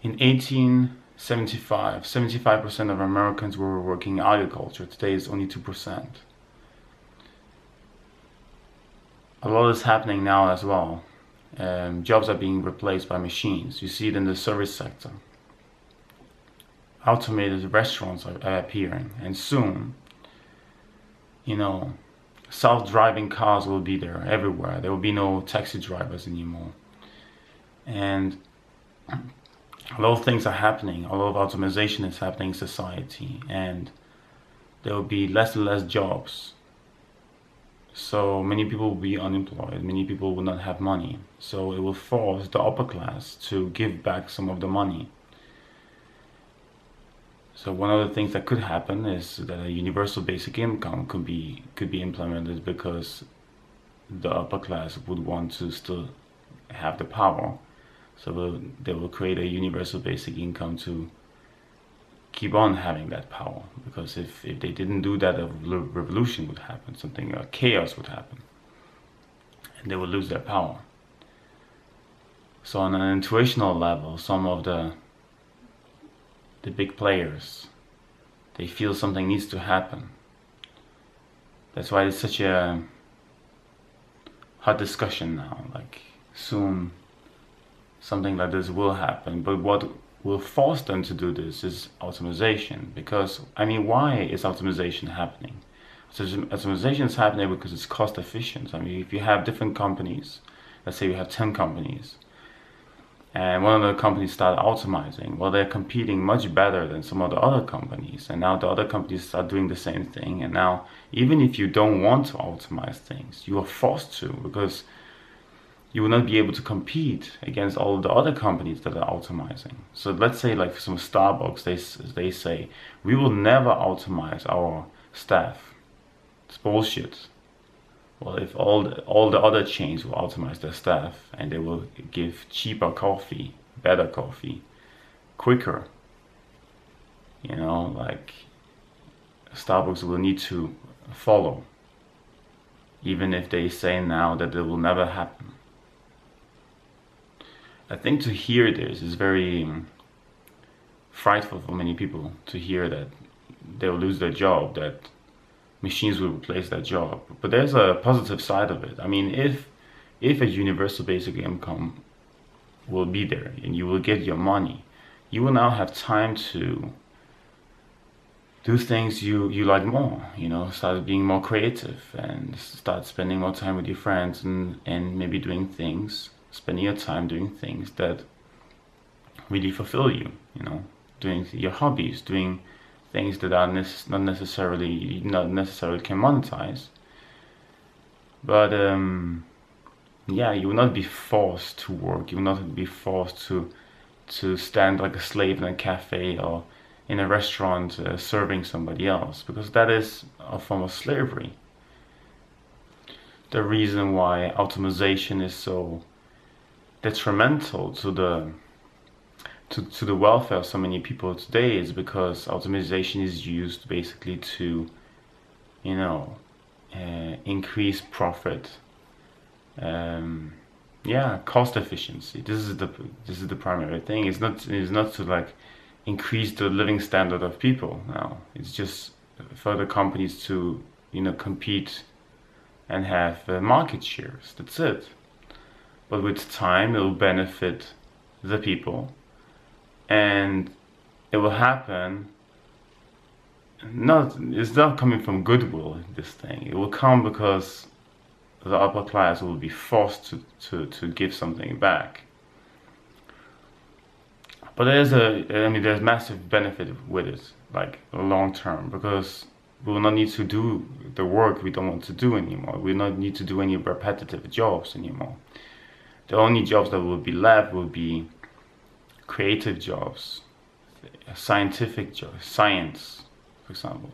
In 1875, 75% of Americans were working in agriculture. Today it's only 2%. A lot is happening now as well. Jobs are being replaced by machines. You see it in the service sector. Automated restaurants are appearing, and soon, self-driving cars will be there everywhere. There will be no taxi drivers anymore. And a lot of things are happening. A lot of automation is happening in society, and there will be less and less jobs. So many people will be unemployed. Many people will not have money. So it will force the upper class to give back some of the money. So one of the things that could happen is that a universal basic income could be implemented, because the upper class would want to still have the power. So they will create a universal basic income to keep on having that power. Because if they didn't do that, a revolution would happen, chaos would happen, and they would lose their power. So on an intuitional level, some of the big players, they feel something needs to happen. That's why it's such a hot discussion now. Like, soon something like this will happen. But what will force them to do this is automation. Because, why is automation happening? So automation is happening because it's cost efficient. If you have different companies, let's say you have 10 companies, and one of the companies start automizing, well, they're competing much better than some of the other companies, and now the other companies start doing the same thing, and now even if you don't want to automate things, you are forced to, because you will not be able to compete against all of the other companies that are automizing. So let's say, like, for some Starbucks, they say, we will never automate our staff. It's bullshit. Well, if all the other chains will automate their staff, and they will give cheaper coffee, better coffee, quicker, like, Starbucks will need to follow, even if they say now that it will never happen. I think to hear this is very frightful for many people, to hear that they'll lose their job, that machines will replace that job. But there's a positive side of it. If a universal basic income will be there and you will get your money, you will now have time to do things you like more, start being more creative and start spending more time with your friends, and maybe spending your time doing things that really fulfill you, doing your hobbies, doing things that are not necessarily can monetize. But you will not be forced to work. You will not be forced to stand like a slave in a cafe or in a restaurant serving somebody else, because that is a form of slavery. The reason why automation is so detrimental to the welfare of so many people today is because automation is used basically to, increase profit. Cost efficiency. This is the primary thing. It's not to, like, increase the living standard of people. No, it's just for the companies to, compete and have market shares. That's it. But with time, it will benefit the people. And it will happen, it's not coming from goodwill, this thing. It will come because the upper class will be forced to give something back. But there's massive benefit with it, like long term, because we will not need to do the work we don't want to do anymore. We will not need to do any repetitive jobs anymore. The only jobs that will be left will be creative jobs, scientific jobs, science, for example.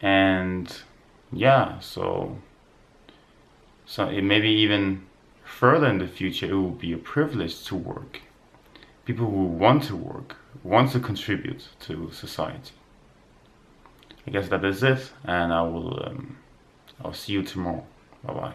And so it maybe even further in the future, it will be a privilege to work. People who want to work, want to contribute to society. I guess that is it, and I'll see you tomorrow. Bye bye.